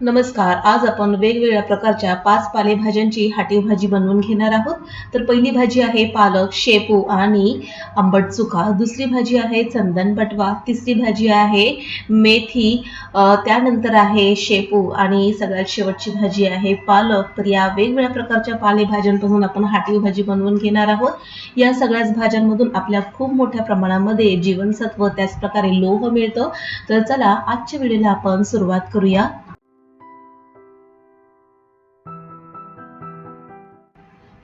नमस्कार. आज आपण वेगवेगळ्या प्रकारच्या 5 पालेभाज्यांची हाटीव भाजी बनवून घेणार आहोत. तर पहिली भाजी आहे पालक, शेपू आणि आंबट चुका. दुसरी भाजी आहे चंदन बटवा. तिसरी भाजी आहे मेथी. त्यानंतर आहे शेपू आणि सगळ्यात शेवटची भाजी आहे पालक. तर या वेगवेगळ्या प्रकारच्या पालेभाज्यांपासून आपण हाटीव भाजी बनवून घेणार आहोत. या सगळ्याच भाज्यांमधून आपल्या खूप मोठ्या प्रमाणामध्ये जीवनसत्व त्याचप्रकारे लोह मिळतं. तर चला आजच्या व्हिडिओला आपण सुरुवात करूया.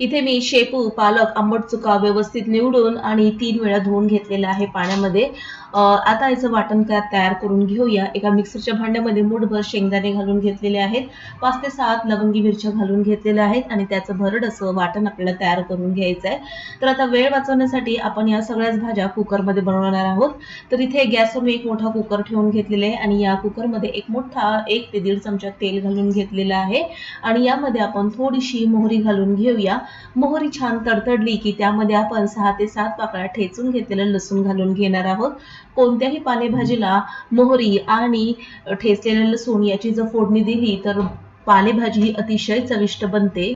इथे मी शेपू, पालक, आंबट चुका व्यवस्थित निवडून आणि 3 वेळा धुवून घेतलेला आहे पाण्यामध्ये. आता याचं वाटण तयार करून घेऊया. एका मिक्सरच्या भांड्यामध्ये मूठभर शेंगदाणे घालून घेतलेले आहेत. 5 ते 7 लवंगी मिरच्या घालून भरलेल्या आहेत आणि त्याचं भरड असं वाटण आपल्याला तयार करून घ्यायचं आहे. तर आता वेळ वाचवण्यासाठी आपण या सगळ्याच भाज्या कुकरमध्ये बनवणार आहोत. तर इथे गॅसवर मी एक मोठा कुकर ठेवून घेतलेला आहे आणि या कुकरमध्ये एक मोठा 1 ते 1.5 चमचा तेल घालून घेतलेलं आहे आणि यामध्ये आपण थोडीशी मोहरी घालून घेऊया. मोहरी छान तडतडली की त्यामध्ये आपण 6 ते 7 पाकळ्या ठेचून घेतलेलं लसूण घालून घेणार आहोत. कोणत्याही पालेभाजीला मोहरी आणि ठेचलेलं लसूण याची जर फोडणी दिली तर पालेभाजी ही अतिशय चविष्ट बनते.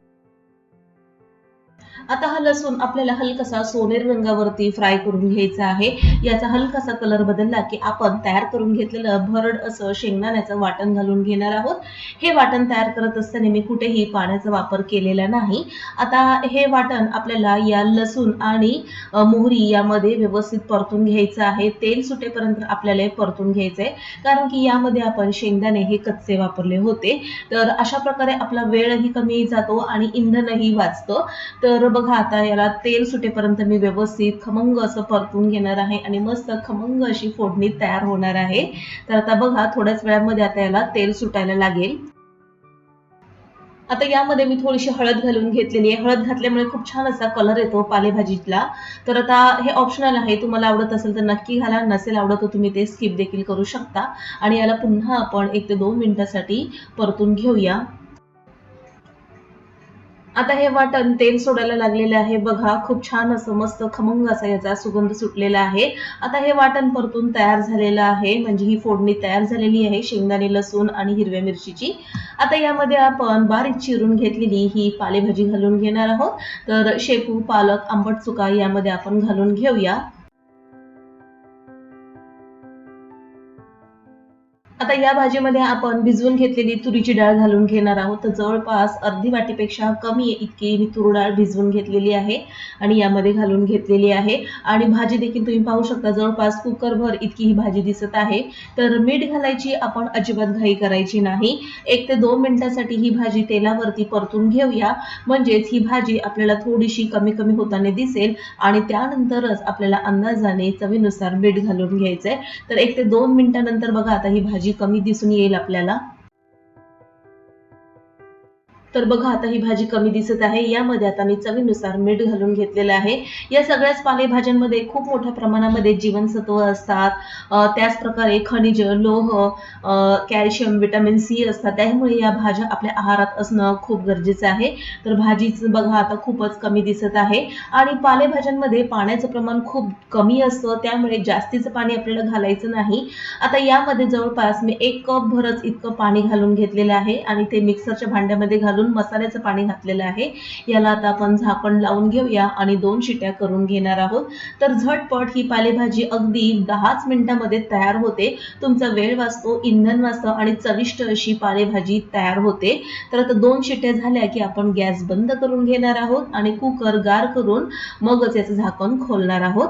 आता हा लसूण आपल्याला हलकासा सोनेरी रंगावरती फ्राय करून घ्यायचा आहे. याचा हलकासा कलर बदलला की आपण तयार करून घेतलेलं भरड असं शेंगदाण्याचं वाटण घालून घेणार आहोत. हे वाटण तयार करत असताना मी कुठेही पाण्याचा वापर केलेला नाही. आता हे वाटण आपल्याला या लसूण आणि मोहरी यामध्ये व्यवस्थित परतून घ्यायचं आहे. तेल सुटेपर्यंत आपल्याला हे परतून घ्यायचं आहे. कारण की यामध्ये आपण शेंगदाणे हे कच्चे वापरले होते. तर अशा प्रकारे आपला वेळही कमी जातो आणि इंधनही वाचतं. तर बघा आता याला तेल सुटेपर्यंत मी व्यवस्थित खमंग असं परतून घेणार आहे आणि मस्त खमंग अशी फोडणी तयार होणार आहे. तर आता बघा थोड्याच वेळामध्ये आता याला तेल सुटायला लागेल. आता यामध्ये मी थोडीशी हळद घालून घेतलेली आहे. हळद घातल्यामुळे खूप छान असा कलर येतो पालेभाजीला. तर आता हे ऑप्शनल आहे. तुम्हाला आवडत असेल तर नक्की घाला. नसेल आवडत तर तुम्ही ते स्किप देखील करू शकता. आणि याला पुन्हा आपण 1 ते 2 मिनिटासाठी परतून घेऊया. आता हे वाटण तेल सोडायला लागलेलं आहे बघा. खूप छान असं मस्त खमंग असा याचा सुगंध सुटलेला आहे. आता हे वाटण परतून तयार झालेलं आहे. म्हणजे ही फोडणी तयार झालेली आहे शेंगदाणे, लसूण आणि हिरव्या मिरचीची. आता यामध्ये आपण बारीक चिरून घेतलेली ही पालेभाजी घालून घेणार आहोत. तर शेपू, पालक, आंबट चुका यामध्ये आपण घालून घेऊया. आता या भाजीमध्ये आपण भिजवून घेतलेली तुरीची डाळ घालून घेणार आहोत. तर जवळपास अर्धी वाटीपेक्षा कमी इतकी मी तूर डाळ भिजवून घेतलेली आहे आणि यामध्ये घालून घेतलेली आहे आणि भाजी देखील तुम्ही पाहू शकता जवळपास कुकरभर इतकी ही भाजी दिसत आहे. तर मीठ घालायची आपण अजिबात घाई करायची नाही. 1 ते 2 मिनिटासाठी ही भाजी तेलावरती परतून घेऊया. म्हणजेच ही भाजी आपल्याला थोडीशी कमी होताना दिसेल आणि त्यानंतरच आपल्याला अंदाजाने चवीनुसार मीठ घालून घ्यायचंय. तर 1 ते 2 मिनिटानंतर बघा आता ही भाजी कमी दिसून येईल आपल्याला. तर बघा आता ही भाजी कमी दिसत आहे. यामध्ये आता मी चवीनुसार मीठ घालून घेतलेलं आहे. या सगळ्याच पालेभाज्यांमध्ये खूप मोठ्या प्रमाणामध्ये जीवनसत्व असतात. त्याचप्रकारे खनिज, लोह, कॅल्शियम, व्हिटॅमिन सी असतात. त्यामुळे या भाज्या आपल्या आहारात असणं खूप गरजेचं आहे. तर भाजीच बघा आता खूपच कमी दिसत आहे आणि पालेभाज्यांमध्ये पाण्याचं प्रमाण खूप कमी असतं. त्यामुळे जास्तीचं पाणी आपल्याला घालायचं नाही. आता यामध्ये जवळपास मी 1 कप भरच इतकं पाणी घालून घेतलेलं आहे आणि ते मिक्सरच्या भांड्यामध्ये घालून मसाल्याचं पाणी घातलेलं आहे. याला आता आपण झाकण लावून घेऊया आणि 2 शिट्या करून घेणार आहोत. तर झटपट ही पालेभाजी अगदी 10च मिनिटामध्ये तयार होते. तुमचा वेळ वाचतो, इंधन वाचतं आणि चविष्ट अशी पालेभाजी तयार होते. तर आता 2 शिट्या झाल्या की आपण गॅस बंद करून घेणार आहोत आणि कुकर गार करून मगच याचं झाकण खोलणार आहोत.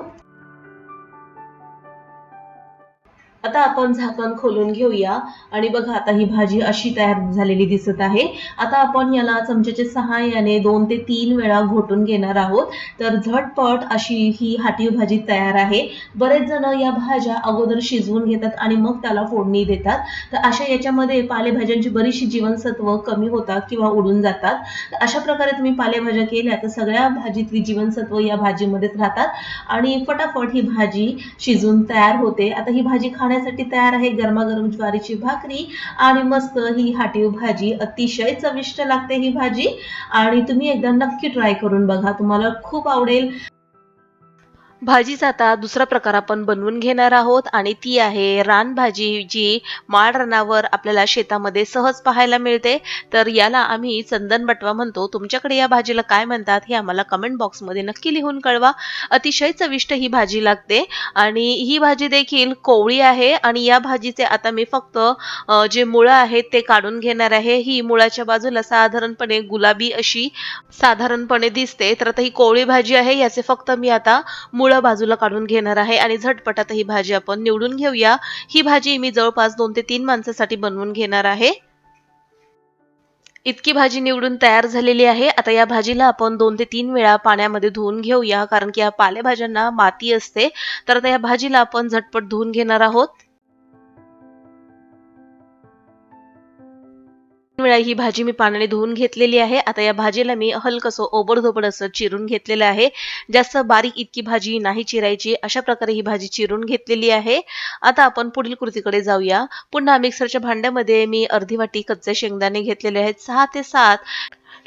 आता आपण झाकण खोलून घेऊया आणि बघा आता ही भाजी अशी तयार झालेली दिसत आहे. आता आपण याला चमच्याच्या सहाय्याने 2 ते 3 वेळा घोटून घेणार आहोत. तर झटपट अशी ही हाटीव भाजी तयार आहे. बरेच जण या भाज्या अगोदर शिजवून घेतात आणि मग त्याला फोडणी देतात. तर अशा याच्यामध्ये पालेभाज्यांची बरीचशी जीवनसत्व कमी होतात किंवा उडून जातात. तर अशा प्रकारे तुम्ही पालेभाज्या केल्या तर सगळ्या भाजीतली जीवनसत्व या भाजीमध्येच राहतात आणि फटाफट ही भाजी शिजून तयार होते. आता ही भाजी खाण्यासाठी तयार आहे. गरमागरम ज्वारीची भाकरी आणि मस्त ही हाटीव भाजी. अतिशय चविष्ट लागते ही भाजी आणि तुम्ही एकदा नक्की ट्राय करून बघा. तुम्हाला खूप आवडेल. भाजीचा आता दुसरा प्रकार आपण बनवून घेणार आहोत आणि ती आहे रानभाजी, जी माळरानावर आपल्याला शेतामध्ये सहज पाहायला मिळते. तर याला आम्ही चंदन बटवा म्हणतो. तुमच्याकडे या भाजीला काय म्हणतात हे आम्हाला कमेंट बॉक्समध्ये नक्की लिहून कळवा. अतिशय चविष्ट ही भाजी लागते आणि ही भाजी देखील कोवळी आहे आणि या भाजीचे आता मी फक्त जे मुळं आहेत ते काढून घेणार आहे. ही मुळाच्या बाजूला साधारणपणे गुलाबी अशी साधारणपणे दिसते. तर आता ही कोवळी भाजी आहे. याचे फक्त मी आता मुळं बाजूला काढून घेणार आहे आणि झटपट आता ही भाजी आपण निवडून घेऊया. ही भाजी मी जवळपास 2 ते 3 माणसासाठी बनवून घेणार आहे. इतकी भाजी निवडून तयार झालेली आहे. आता या भाजीला आपण 2 ते 3 वेळा पाण्यामध्ये धुवून घेऊया, कारण की या पालेभाज्यांना माती असते. तर आता या भाजीला आपण झटपट धुवून घेणार आहोत. 3 वेळा ही भाजी मी पाण्याने धुवून घेतलेली आहे. आता या भाजीला मी हलकसं ओबड-धोबड असं चिरून घेतलेलं आहे. जास्त बारीक इतकी भाजी नाही चिरायची. अशा प्रकारे ही भाजी चिरून घेतलेली आहे. आता आपण पुढील कृतीकडे जाऊया. पुन्हा मिक्सरच्या भांड्यामध्ये मी अर्धी वाटी कच्चे शेंगदाणे घेतलेले आहेत. 6 ते 7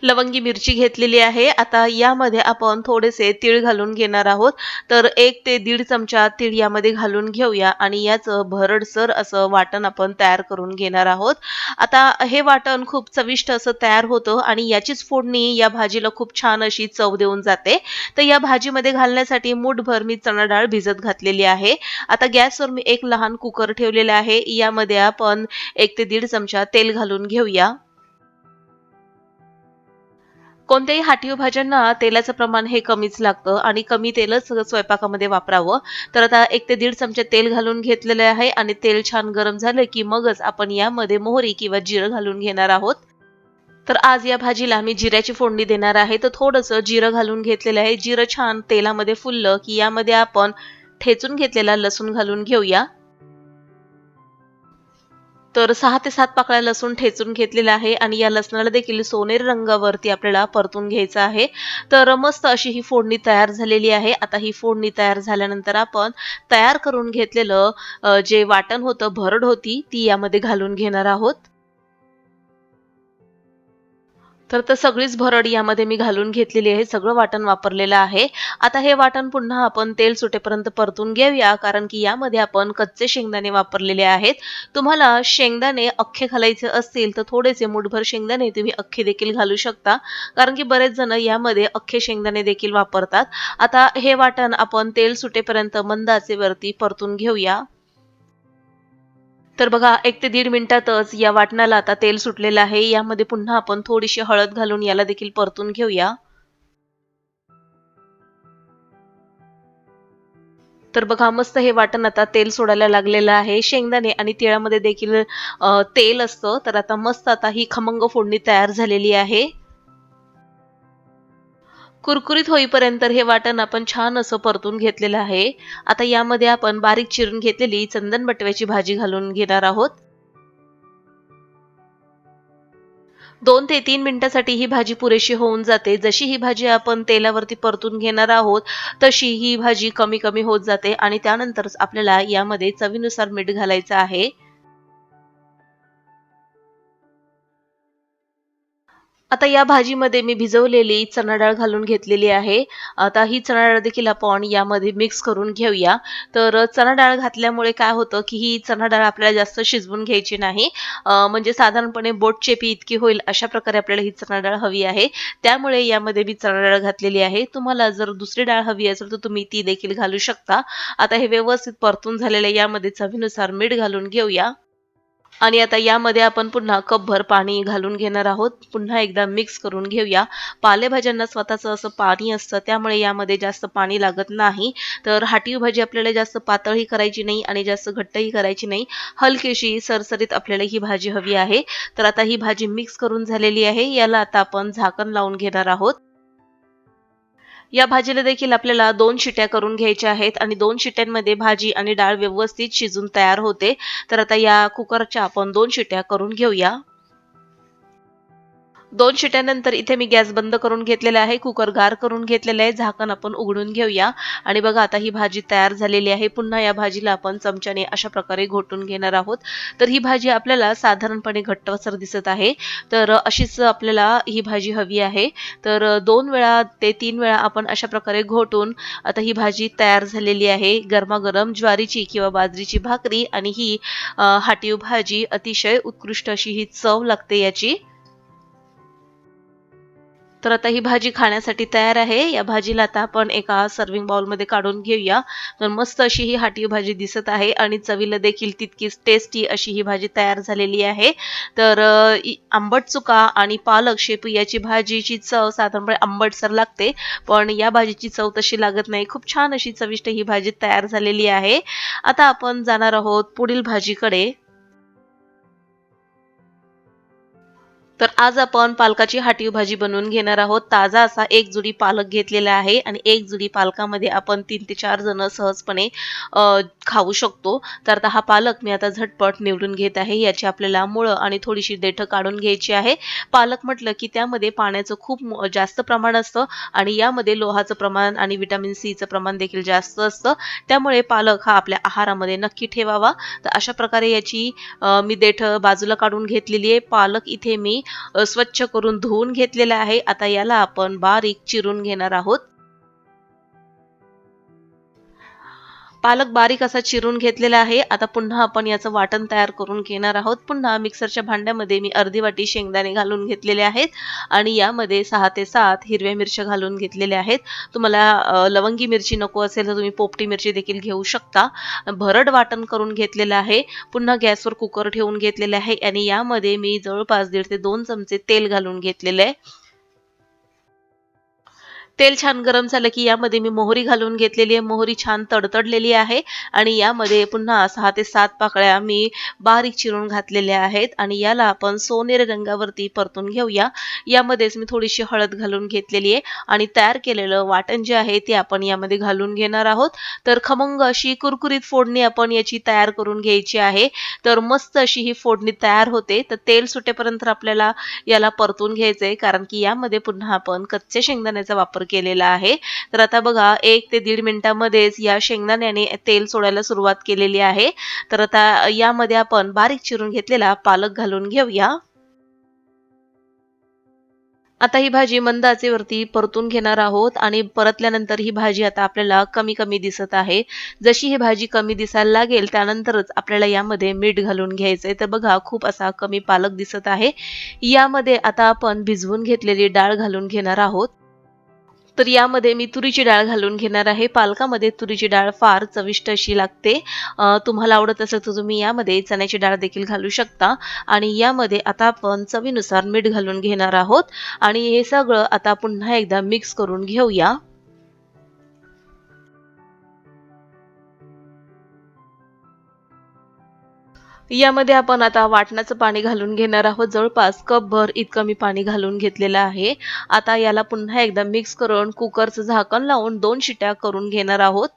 लवंगी मिरची घेतलेली आहे. आता यामध्ये आपण थोडेसे तीळ घालून घेणार आहोत. तर 1 ते दीड चमचा तीळ यामध्ये घालून घेऊया आणि याचं भरडसर असं वाटण आपण तयार करून घेणार आहोत. आता हे वाटण खूप चविष्ट असं तयार होतं आणि याचीच फोडणी या भाजीला खूप छान अशी चव देऊन जाते. तर या भाजीमध्ये घालण्यासाठी मूठभर मी चणा डाळ भिजत घातलेली आहे. आता गॅसवर मी एक लहान कुकर ठेवलेला आहे. यामध्ये आपण 1 ते दीड चमचा तेल घालून घेऊया. कोणत्याही हाटीव भाज्यांना तेलाचं प्रमाण हे कमीच लागतं आणि कमी तेलच स्वयंपाकामध्ये वापरावं. तर आता 1 ते दीड चमचे तेल घालून घेतलेले आहे आणि तेल छान गरम झालं की मगच आपण यामध्ये मोहरी किंवा जिरं घालून घेणार आहोत. तर आज या भाजीला मी जिऱ्याची फोडणी देणार आहे. तर थोडंसं जिरं घालून घेतलेलं आहे. जिरं छान तेलामध्ये फुललं की यामध्ये आपण ठेचून घेतलेला लसूण घालून घेऊया. तर 6 ते 7 पाकळ्या लसूण ठेचून घेतलेला आहे आणि या लसणाला देखील सोनेरी रंगावरती आपल्याला परतून घ्यायचं आहे. तर मस्त अशी ही फोडणी तयार झालेली आहे. आता ही फोडणी तयार झाल्यानंतर आपण तयार करून घेतलेलं जे वाटण होतं, भरड होती, ती यामध्ये घालून घेणार आहोत. तर सगळीच भरड यामध्ये मी घालून घेतलेली आहे. सगळं वाटण वापरलेलं आहे. आता हे वाटण पुन्हा आपण तेल सुटेपर्यंत परतून घेऊया, कारण की यामध्ये आपण कच्चे शेंगदाणे वापरलेले आहेत. तुम्हाला शेंगदाणे अख्खे घालायचे असतील, तर थोडेसे मूठभर शेंगदाणे तुम्ही अख्खे देखील घालू शकता, कारण की बरेच जण यामध्ये अख्खे शेंगदाणे देखील वापरतात. आता हे वाटण आपण तेल सुटेपर्यंत मंद आचेवरती परतून घेऊया. तर बघा 1 ते दीड मिनिटातच या वाटणाला आता तेल सुटलेलं आहे. यामध्ये पुन्हा आपण थोडीशी हळद घालून याला देखील परतून घेऊया. तर बघा मस्त हे वाटण आता तेल सोडायला लागलेलं आहे. शेंगदाणे आणि तिळामध्ये देखील तेल असतं. तर आता मस्त आता ही खमंग फोडणी तयार झालेली आहे. कुरकुरीत होईपर्यंत हे वाटण आपण छान असं परतून घेतलेलं आहे. आता यामध्ये आपण बारीक चिरून घेतलेली चंदन बटव्याची भाजी घालून घेणार आहोत. 2 ते 3 मिनिटासाठी ही भाजी पुरेशी होऊन जाते. जशी ही भाजी आपण तेलावरती परतून घेणार आहोत, तशी ही भाजी कमी-कमी होत जाते आणि त्यानंतरच आपल्याला यामध्ये चवीनुसार मीठ घालायचं आहे. आता या भाजीमध्ये मी भिजवलेली चणा डाळ घालून घेतलेली आहे. आता ही चणा डाळ देखील आपण यामध्ये मिक्स करून घेऊया. तर चणा डाळ घातल्यामुळे काय होतं, की ही चणा डाळ आपल्याला जास्त शिजवून घ्यायची नाही. म्हणजे साधारणपणे बोटचेपी इतकी होईल अशा प्रकारे आपल्याला ही चणा डाळ हवी आहे. त्यामुळे यामध्ये मी चणा डाळ घातलेली आहे. तुम्हाला जर दुसरी डाळ हवी असेल, तर तुम्ही ती देखील घालू शकता. आता हे व्यवस्थित परतून झालेलं यामध्ये चवीनुसार मीठ घालून घेऊया. आणि आता यामध्ये आपण पुन्हा कपभर पाणी घालून घेणार आहोत. पुन्हा एकदा मिक्स करून घेऊया. पालेभाज्यांना स्वतःचं असं पाणी असतं, त्यामुळे यामध्ये जास्त पाणी लागत नाही. तर हाटीव भाजी आपल्याला जास्त पातळही करायची नाही आणि जास्त घट्टही करायची नाही. हलकीशी सरसरीत आपल्याला ही भाजी हवी आहे. तर आता ही भाजी मिक्स करून झालेली आहे. याला आता आपण झाकण लावून घेणार आहोत. या भाजीला देखील आपल्याला 2 शिट्या करून घ्यायच्या आहेत आणि 2 शिट्यांमध्ये भाजी आणि डाळ व्यवस्थित शिजून तयार होते. तर आता या कुकरच्या आपण 2 शिट्या करून घेऊया. 2 शिट्ट्यानंतर इथे मी गॅस बंद करून घेतलेला आहे. कुकर गार करून घेतलेला आहे. झाकण आपण उघडून घेऊया आणि बघा आता ही भाजी तयार झालेली आहे. पुन्हा या भाजीला आपण चमच्याने अशा प्रकारे घोटून घेणार आहोत. तर ही भाजी आपल्याला साधारणपणे घट्टसर दिसत आहे. तर अशीच आपल्याला ही भाजी हवी आहे. तर 2 वेळा ते 3 वेळा आपण अशा प्रकारे घोटून आता ही भाजी तयार झालेली आहे. गरमागरम ज्वारीची किंवा बाजरीची भाकरी आणि ही हाटीव भाजी अतिशय उत्कृष्ट अशी ही चव लागते याची. तर आता ही भाजी खाण्यासाठी तयार आहे. या भाजीला आता आपण एका सर्व्हिंग बाउलमध्ये काढून घेऊया. तर मस्त अशी ही हाटीव भाजी दिसत आहे आणि चवीला देखील तितकीच टेस्टी अशी ही भाजी तयार झालेली आहे. तर आंबट चुका आणि पालक शेपू याची भाजीची चव साधारणपणे आंबटसर लागते, पण या भाजीची चव तशी लागत नाही. खूप छान अशी चविष्ट ही भाजी तयार झालेली आहे. आता आपण जाणार आहोत पुढील भाजीकडे. तर आज आपण पालकाची हाटीव भाजी बनवून घेणार आहोत. ताजा असा एक जुडी पालक घेतलेला आहे आणि एक जुडी पालकामध्ये आपण 3 ते 4 जण सहजपणे खाऊ शकतो. तर आता हा पालक मी आता झटपट निवडून घेत आहे. याची आपल्याला मुळं आणि थोडीशी देठं काढून घ्यायची आहे. पालक म्हटलं की त्यामध्ये पाण्याचं खूप जास्त प्रमाण असतं आणि यामध्ये लोहाचं प्रमाण आणि व्हिटॅमिन सीचं प्रमाण देखील जास्त असतं. त्यामुळे पालक हा आपल्या आहारामध्ये नक्की ठेवावा. तर अशा प्रकारे याची मी देठं बाजूला काढून घेतलेली आहे. पालक इथे मी स्वच्छ करून धुवून घेतलेला आहे. आता याला आपण बारीक चिरून घेणार आहोत. पालक बारीक असा चिरून घेतलेला आहे. आता पुन्हा आपण याचं वाटण तयार करून घेणार आहोत. पुन्हा मिक्सरच्या भांड्यामध्ये मी अर्धी वाटी शेंगदाणे घालून घेतलेले आहेत आणि यामध्ये 6 ते 7 हिरव्या मिरच्या घालून घेतलेल्या आहेत. तुम्हाला लवंगी मिरची नको असेल तर तुम्ही पोपटी मिरची देखील घेऊ शकता. भरड वाटण करून घेतलेलं आहे. पुन्हा गॅसवर कुकर ठेवून घेतलेले आहे आणि यामध्ये मी जवळपास 1.5 ते 2 चमचे तेल घालून घेतलेले आहे. तेल छान गरम झालं की यामध्ये मी मोहरी घालून घेतलेली आहे. मोहरी छान तडतडलेली आहे आणि यामध्ये पुन्हा 6 ते 7 पाकळ्या मी बारीक चिरून घातलेल्या आहेत आणि याला आपण सोनेरी रंगावरती परतून घेऊया. यामध्येच मी थोडीशी हळद घालून घेतलेली आहे आणि तयार केलेलं वाटण जे आहे ते आपण यामध्ये घालून घेणार आहोत. तर खमंग अशी कुरकुरीत फोडणी आपण याची तयार करून घ्यायची आहे. तर मस्त अशी ही फोडणी तयार होते. तर तेल सुटेपर्यंत आपल्याला याला परतून घ्यायचंय, कारण की यामध्ये पुन्हा आपण कच्च्या शेंगदाण्याचा वापर केलेला आहे. तर आता बघा 1 ते 1.5 मिनिटांमध्येच या शेंगदाण्याने तेल सोडायला सुरुवात केलेली आहे. तर आता यामध्ये आपण बारीक चिरून घेतलेला पालक घालून घेऊया. आता ही भाजी मंद आचेवरती परतून घेणार आहोत आणि परतल्यानंतर ही भाजी आता आपल्याला कमी कमी दिसत आहे. जशी ही भाजी कमी दिसायला लागेल त्यानंतरच आपल्याला यामध्ये मीठ घालून घ्यायचंय. तर बघा खूप असा कमी पालक दिसत आहे. यामध्ये आता आपण भिजवून घेतलेली डाळ घालून घेणार आहोत. तर यामध्ये मी तुरीची डाळ घालून घेणार आहे. पालकामध्ये तुरीची डाळ फार चविष्ट अशी लागते. तुम्हाला आवडत असेल तर तुम्ही यामध्ये चण्याची डाळ देखील घालू शकता आणि यामध्ये आता आपण चवीनुसार मीठ घालून घेणार आहोत आणि हे सगळं आता पुन्हा एकदा मिक्स करून घेऊया. यामध्ये आपण आता वाटणाचं पाणी घालून घेणार आहोत. जवळपास कपभर इतकं मी पाणी घालून घेतलेलं आहे. आता याला पुन्हा एकदा मिक्स करून कुकरचं झाकण लावून 2 शिट्या करून घेणार आहोत.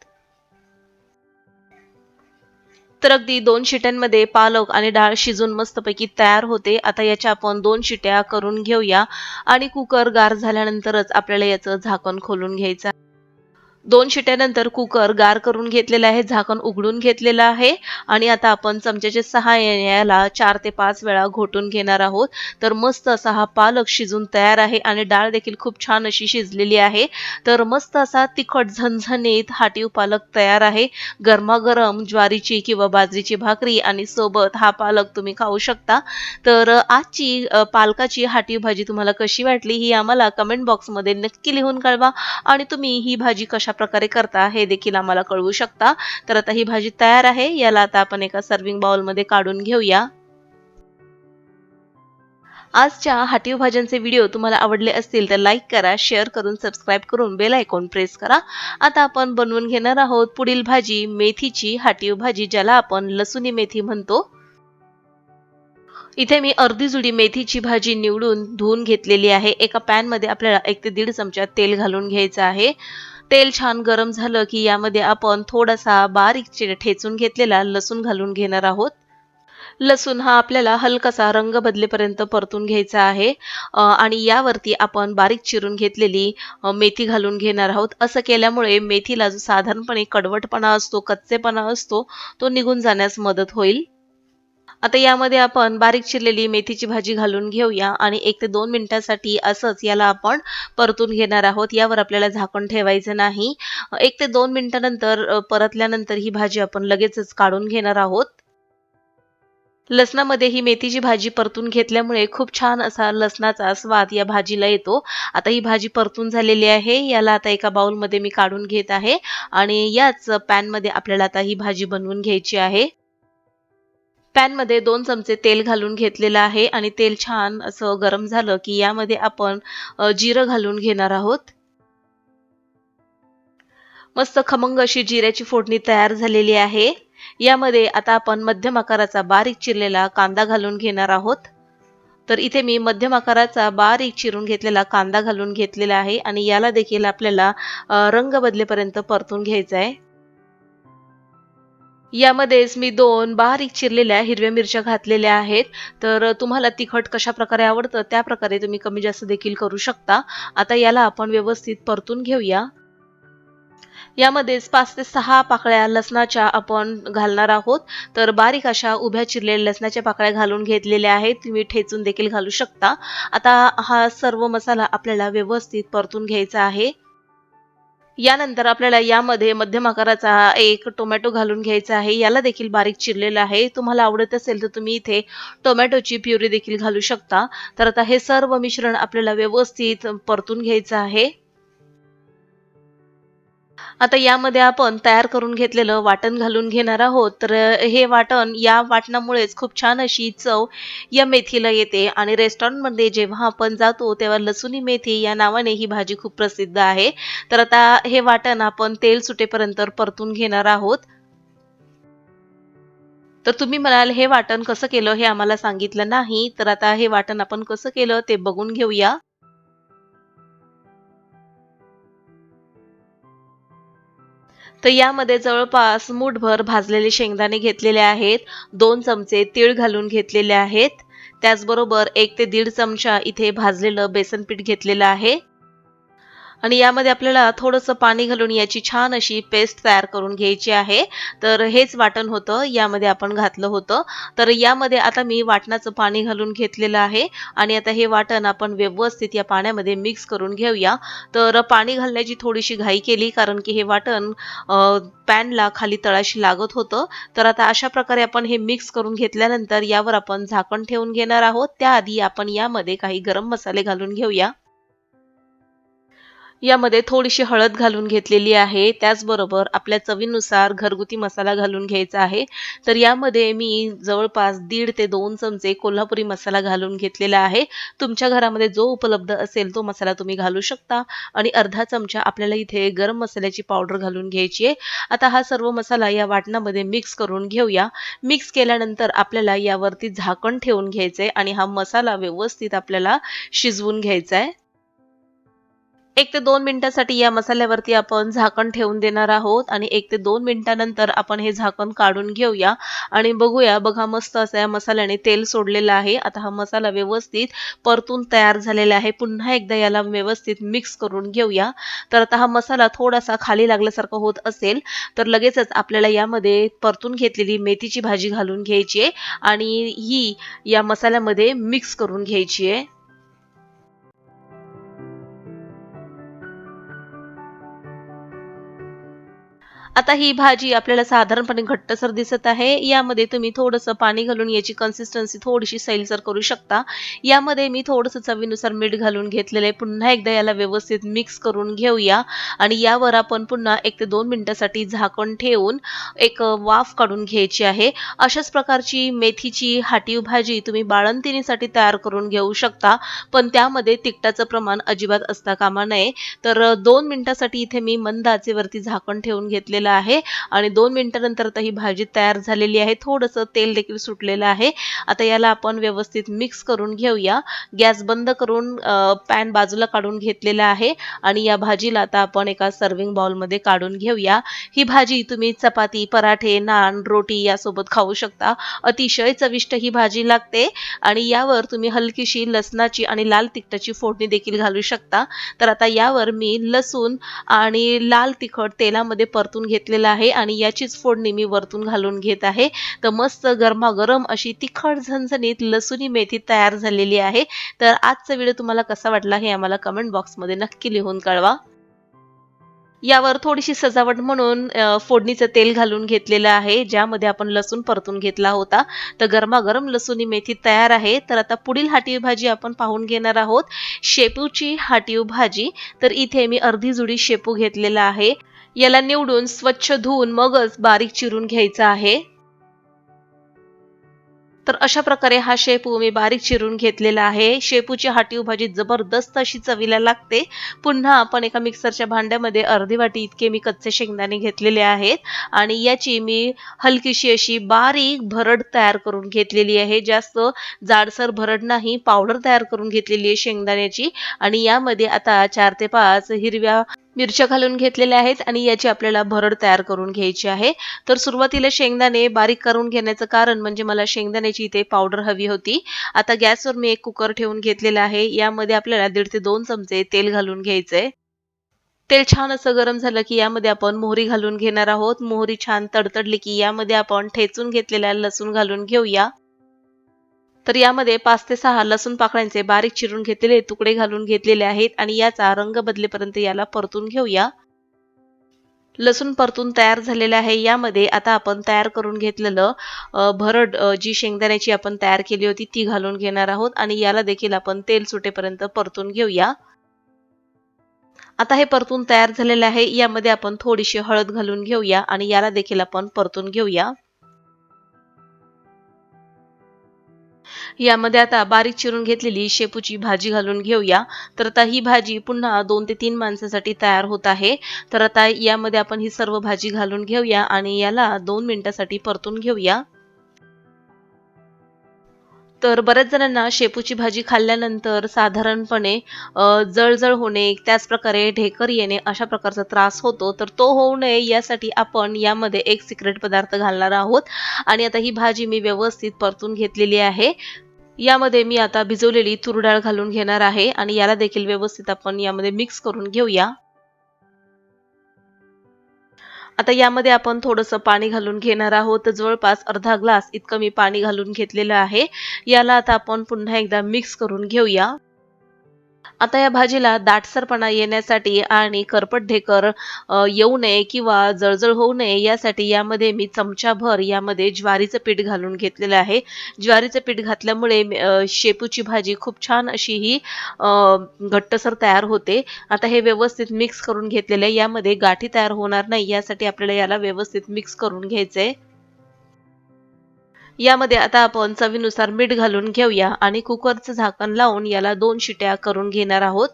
तर अगदी 2 शिट्यांमध्ये पालक आणि डाळ शिजून मस्तपैकी तयार होते. आता याच्या आपण 2 शिट्या करून घेऊया आणि कुकर गार झाल्यानंतरच आपल्याला याचं झाकण खोलून घ्यायचं. 2 शिट्यानंतर कुकर गार करून घेतलेला आहे. झाकण उघडून घेतलेलं आहे आणि आता आपण चमच्याच्या सहाय्याने याला 4 ते 5 वेळा घोटून घेणार आहोत. तर मस्त असा हा पालक शिजून तयार आहे आणि डाळ देखील खूप छान अशी शिजलेली आहे. तर मस्त असा तिखट झणझणीत हाटीव पालक तयार आहे. गरमागरम ज्वारीची किंवा बाजरीची भाकरी आणि सोबत हा पालक तुम्ही खाऊ शकता. तर आजची पालकाची हाटीव भाजी तुम्हाला कशी वाटली ही आम्हाला कमेंट बॉक्समध्ये नक्की लिहून कळवा आणि तुम्ही ही भाजी कशाप्रकारे करता हे देखील आम्हाला कळवू शकता. तर आता ही भाजी तयार आहे. याला आता आपण एका सर्व्हिंग बाउलमध्ये काढून घेऊया. आजच्या हाटीव भाज्यांचे व्हिडिओ तुम्हाला आवडले असतील तर लाईक करा, शेअर करून सबस्क्राईब करून बेल आयकॉन प्रेस करा. आता आपण बनवून घेणार आहोत पुढील भाजी मेथीची हाटीव भाजी, ज्याला आपण लसुणी मेथी म्हणतो. इथे मी अर्धी जुडी मेथीची भाजी निवडून धुवून घेतलेली आहे. एका पॅनमध्ये आपल्याला 1 ते 1.5 चमचा तेल घालून घ्यायचं आहे. तेल छान गरम झालं की यामध्ये आपण थोडासा बारीक ठेचून घेतलेला लसूण घालून घेणार आहोत. लसूण हा आपल्याला हलकासा रंग बदलेपर्यंत परतून घ्यायचा आहे आणि यावरती आपण बारीक चिरून घेतलेली मेथी घालून घेणार आहोत. असं केल्यामुळे मेथीला जो साधारणपणे कडवटपणा असतो, कच्चेपणा असतो, तो निघून जाण्यास मदत होईल. आता यामध्ये आपण बारीक चिरलेली मेथीची भाजी घालून घेऊया आणि 1 ते 2 मिनिटांसाठी असंच याला आपण परतून घेणार आहोत. यावर आपल्याला झाकण ठेवायचं नाही. 1 ते 2 मिनिटानंतर परतल्यानंतर ही भाजी आपण लगेचच काढून घेणार आहोत. लसणामध्ये ही मेथीची भाजी परतून घेतल्यामुळे खूप छान असा लसणाचा स्वाद या भाजीला येतो. आता ही भाजी परतून झालेली आहे. याला आता एका बाउलमध्ये मी काढून घेत आहे आणि याच पॅनमध्ये आपल्याला आता ही भाजी बनवून घ्यायची आहे. पॅनमध्ये 2 चमचे तेल घालून घेतलेलं आहे आणि तेल छान असं गरम झालं, की यामध्ये आपण जिरं घालून घेणार आहोत. मस्त खमंग अशी जिऱ्याची फोडणी तयार झालेली आहे. यामध्ये आता आपण मध्यम आकाराचा बारीक चिरलेला कांदा घालून घेणार आहोत. तर इथे मी मध्यम आकाराचा बारीक चिरून घेतलेला कांदा घालून घेतलेला आहे आणि याला देखील आपल्याला रंग बदलेपर्यंत परतून घ्यायचा आहे. यामध्येच मी 2 बारीक चिरलेल्या हिरव्या मिरच्या घातलेल्या आहेत. तर तुम्हाला तिखट कशाप्रकारे आवडतं त्याप्रकारे तुम्ही कमी-जास्त देखील करू शकता. आता याला आपण व्यवस्थित परतून घेऊया. यामध्येच 5 ते 6 पाकळ्या लसणाच्या आपण घालणार आहोत. तर बारीक अशा उभ्या चिरलेल्या लसणाच्या पाकळ्या घालून घेतलेल्या आहेत. तुम्ही ठेचून देखील घालू शकता. आता हा सर्व मसाला आपल्याला व्यवस्थित परतून घ्यायचा आहे. यानंतर आपल्याला यामध्ये मध्यम आकाराचा एक टोमॅटो घालून घ्यायचा आहे. याला देखील बारीक चिरलेलं आहे. तुम्हाला आवडत असेल तर तुम्ही इथे टोमॅटोची प्युरी देखील घालू शकता. तर आता हे सर्व मिश्रण आपल्याला व्यवस्थित परतून घ्यायचं आहे. आता यामध्ये आपण तयार करून घेतलेलं वाटण घालून घेणार आहोत. तर हे वाटण या वाटणामुळेच खूप छान अशी चव या मेथीला येते आणि रेस्टॉरंटमध्ये जेव्हा आपण जातो तेव्हा लसुणी मेथी या नावाने ही भाजी खूप प्रसिद्ध आहे. तर आता हे वाटण आपण तेल सुटेपर्यंत परतून घेणार आहोत. तर तुम्ही म्हणाल हे वाटण कसं केलं हे आम्हाला सांगितलं नाही. तर आता हे वाटण आपण कसं केलं ते बघून घेऊया. तर यामध्ये जवळपास मूठभर भाजलेले शेंगदाणे घेतलेले आहेत. 2 चमचे तीळ घालून घेतलेले आहेत. त्याचबरोबर 1 ते दीड चमचा इथे भाजलेलं बेसन पीठ घेतलेलं आहे. आणि यामध्ये आपल्याला थोडंसं पाणी घालून याची छान अशी पेस्ट तयार करून घ्यायची आहे. तर हेच वाटण होतं, यामध्ये आपण घातलं होतं. तर यामध्ये आता मी वाटणाचं पाणी घालून घेतलेलं आहे आणि आता हे वाटण आपण व्यवस्थित या पाण्यामध्ये मिक्स करून घेऊया. तर पाणी घालण्याची थोडीशी घाई केली कारण की हे वाटण पॅनला खाली तळाशी लागत होतं. तर आता अशा प्रकारे आपण हे मिक्स करून घेतल्यानंतर यावर आपण झाकण ठेवून घेणार आहोत. त्याआधी आपण यामध्ये काही गरम मसाले घालून घेऊया. यामध्ये थोडीशी हळद घालून घेतलेली आहे. त्याचबरोबर आपल्या चवीनुसार घरगुती मसाला घालून घ्यायचा आहे. तर यामध्ये मी जवळपास 1.5 ते 2 चमचे कोल्हापुरी मसाला घालून घेतलेला आहे. तुमच्या घरामध्ये जो उपलब्ध असेल तो मसाला तुम्ही घालू शकता आणि अर्धा चमचा आपल्याला इथे गरम मसाल्याची पावडर घालून घ्यायची आहे. आता हा सर्व मसाला या वाटणामध्ये मिक्स करून घेऊया. मिक्स केल्यानंतर आपल्याला यावरती झाकण ठेवून घ्यायचंय आणि हा मसाला व्यवस्थित आपल्याला शिजवून घ्यायचा आहे. 1 ते 2 मिनिटासाठी या मसाल्यावरती आपण झाकण ठेवून देणार आहोत आणि 1 ते 2 मिनिटानंतर आपण हे झाकण काढून घेऊया आणि बघूया बघा मस्त असं या मसाल्याने तेल सोडलेलं आहे. आता हा मसाला व्यवस्थित परतून तयार झालेला आहे. पुन्हा एकदा याला व्यवस्थित मिक्स करून घेऊया. तर आता हा मसाला थोडासा खाली लागल्यासारखं होत असेल तर लगेचच आपल्याला यामध्ये परतून घेतलेली मेथीची भाजी घालून घ्यायची आहे आणि ही या मसाल्यामध्ये मिक्स करून घ्यायची आहे. आता ही भाजी आपल्याला साधारणपणे घट्टसर दिसत आहे. यामध्ये तुम्ही थोडंसं पाणी घालून याची कन्सिस्टन्सी थोडीशी सैलसर करू शकता. यामध्ये मी थोडंसं चवीनुसार मीठ घालून घेतलेलं आहे. पुन्हा एकदा याला व्यवस्थित मिक्स करून घेऊया आणि यावर आपण पुन्हा 1 ते 2 मिनिटासाठी झाकण ठेवून एक वाफ काढून घ्यायची आहे. अशाच प्रकारची मेथीची हाटीव भाजी तुम्ही बाळंतिणीसाठी तयार करून घेऊ शकता. पण त्यामध्ये तिखटाचं प्रमाण अजिबात असता कामा नये. तर 2 मिनिटासाठी इथे मी मंद आचेवरती झाकण ठेवून घेतलेलं केलेला आहे आणि 2 मिनिटांनंतर आता ही भाजी तयार झालेली आहे. थोडंसं तेल देखील सुटलेलं आहे. आता याला आपण व्यवस्थित मिक्स करून घेऊया. गॅस बंद करून पॅन बाजूला काढून घेतलेला आहे आणि या भाजीला आता आपण एका सर्व्हिंग बाउलमध्ये काढून घेऊया. ही भाजी तुम्ही चपाती, पराठे, नान, रोटी यासोबत खाऊ शकता. अतिशय चविष्ट ही भाजी लागते आणि यावर तुम्ही हलकीशी लसणाची आणि लाल तिखटाची फोडणी देखील घालू शकता. तर आता यावर मी लसूण आणि लाल तिखट तेलामध्ये परतून घेतलेलं आहे आणि याचीच फोडणी मी वरतून घालून घेत आहे. तर मस्त गरमागरम अशी तिखट झणझणीत लसुणी मेथी तयार झालेली आहे. तर आजचा व्हिडिओ तुम्हाला कसा वाटला हे आम्हाला कमेंट बॉक्समध्ये नक्की लिहून कळवा. यावर थोडीशी सजावट म्हणून फोडणीचं तेल घालून घेतलेलं आहे, ज्यामध्ये आपण लसूण परतून घेतला होता. तर गरमागरम लसुणी मेथी तयार आहे. तर आता पुढील हाटीव भाजी आपण पाहून घेणार आहोत. शेपूची हाटीव भाजी. तर इथे मी अर्धी जुडी शेपू घेतलेला आहे. याला निवडून स्वच्छ धुवून मगच बारीक चिरून घ्यायचा आहे. तर अशा प्रकारे हा शेपू मी बारीक चिरून घेतलेला आहे. शेपूची हाटीव भाजी जबरदस्त अशी चवीला लागते. पुन्हा आपण एका मिक्सरच्या भांड्यामध्ये अर्धी वाटी इतके मी कच्चे शेंगदाणे घेतलेले आहेत आणि याची मी हलकीशी अशी बारीक भरड तयार करून घेतलेली आहे. जास्त जाडसर भरड नाही, पावडर तयार करून घेतलेली आहे शेंगदाण्याची आणि यामध्ये आता 4 ते 5 हिरव्या मिरच्या घालून घेतलेल्या आहेत आणि याची आपल्याला भरड तयार करून घ्यायची आहे. तर सुरुवातीला शेंगदाणे बारीक करून घेण्याचं कारण म्हणजे मला शेंगदाण्याची इथे पावडर हवी होती. आता गॅसवर मी एक कुकर ठेवून घेतलेला आहे. यामध्ये आपल्याला 1.5 ते 2 चमचे तेल घालून घ्यायचंय. तेल छान असं गरम झालं की यामध्ये आपण मोहरी घालून घेणार आहोत. मोहरी छान तडतडली की यामध्ये आपण ठेचून घेतलेला लसूण घालून घेऊया. तर यामध्ये 5 ते 6 लसूण पाकळ्यांचे बारीक चिरून घेतलेले तुकडे घालून घेतलेले आहेत आणि याचा रंग बदलेपर्यंत याला परतून घेऊया. लसूण परतून तयार झालेला आहे. यामध्ये आता आपण तयार करून घेतलेलं भरड जी शेंगदाण्याची आपण तयार केली होती ती घालून घेणार आहोत आणि याला देखील आपण तेल सुटेपर्यंत परतून घेऊया. आता हे परतून तयार झालेलं आहे. यामध्ये आपण थोडीशी हळद घालून घेऊया आणि याला देखील आपण परतून घेऊया. यामध्ये आता बारीक चिरून घेतलेली शेपूची भाजी घालून घेऊया. तर आता ही भाजी पुन्हा 2 ते 3 माणसासाठी तयार होत आहे. तर आता यामध्ये आपण ही सर्व भाजी घालून घेऊया आणि याला 2 मिनिटासाठी परतून घेऊया. तर बऱ्याच जणांना शेपूची भाजी खाल्ल्यानंतर साधारणपणे जळजळ होणे, त्याचप्रकारे ढेकर येणे अशा प्रकारचा त्रास होतो. तर तो होऊ नये यासाठी आपण यामध्ये एक सिक्रेट पदार्थ घालणार आहोत आणि आता ही भाजी मी व्यवस्थित परतून घेतलेली आहे. यामध्ये मी आता भिजवलेली तूर डाळ घालून घेणार आहे आणि याला देखील व्यवस्थित आपण यामध्ये मिक्स करून घेऊया. आता यामध्ये आपण थोडंसं पाणी घालून घेणार आहोत. तर जवळपास अर्धा ग्लास इतकं मी पाणी घालून घेतलेलं आहे. याला आता आपण पुन्हा एकदा मिक्स करून घेऊया. आता या भाजीला दाटसरपणा येण्यासाठी आणि करपट ढेकर येऊ नये किंवा जळजळ होऊ नये यासाठी यामध्ये मी चमचाभर यामध्ये ज्वारीचं पीठ घालून घेतलेलं आहे. ज्वारीचं पीठ घातल्यामुळे शेपूची भाजी खूप छान अशी ही घट्टसर तयार होते. आता हे व्यवस्थित मिक्स करून घेतलेलं आहे. यामध्ये गाठी तयार होणार नाही यासाठी आपल्याला याला व्यवस्थित मिक्स करून घ्यायचंय. यामध्ये आता आपण चवीनुसार मीठ घालून घेऊया आणि कुकरचं झाकण लावून याला 2 शिट्या करून घेणार आहोत.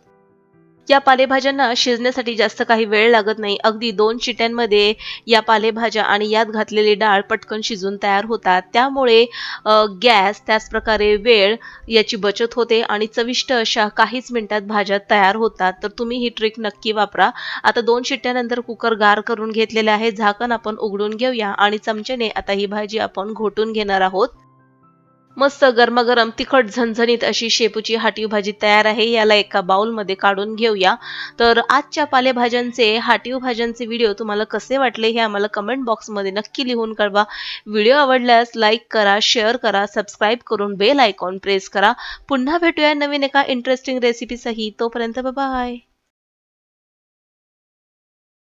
या पालेभाज्यांना शिजण्यासाठी जास्त काही वेळ लागत नाही. अगदी 2 शिट्यांमध्ये या पालेभाज्या आणि यात घातलेली डाळ पटकन शिजून तयार होतात. त्यामुळे गॅस त्याचप्रकारे वेळ याची बचत होते आणि चविष्ट अशा काहीच मिनिटात भाज्या तयार होतात. तर तुम्ही ही ट्रिक नक्की वापरा. आता 2 शिट्ट्यानंतर कुकर गार करून घेतलेले आहे. झाकण आपण उघडून घेऊया आणि चमच्याने आता ही भाजी आपण घोटून घेणार आहोत. मस्त गरमागरम तिखट झणझणीत अशी शेपूची हाटीव भाजी तयार आहे. याला एका बाउलमध्ये काढून घेऊया. तर आजच्या पालेभाज्यांचे हाटीव भाज्यांचे व्हिडिओ तुम्हाला कसे वाटले हे आम्हाला कमेंट बॉक्समध्ये नक्की लिहून कळवा. व्हिडिओ आवडल्यास लाईक करा, शेअर करा, सबस्क्राईब करून बेल आयकॉन प्रेस करा. पुन्हा भेटूया नवीन एका इंटरेस्टिंग रेसिपीसही. तोपर्यंत बाय.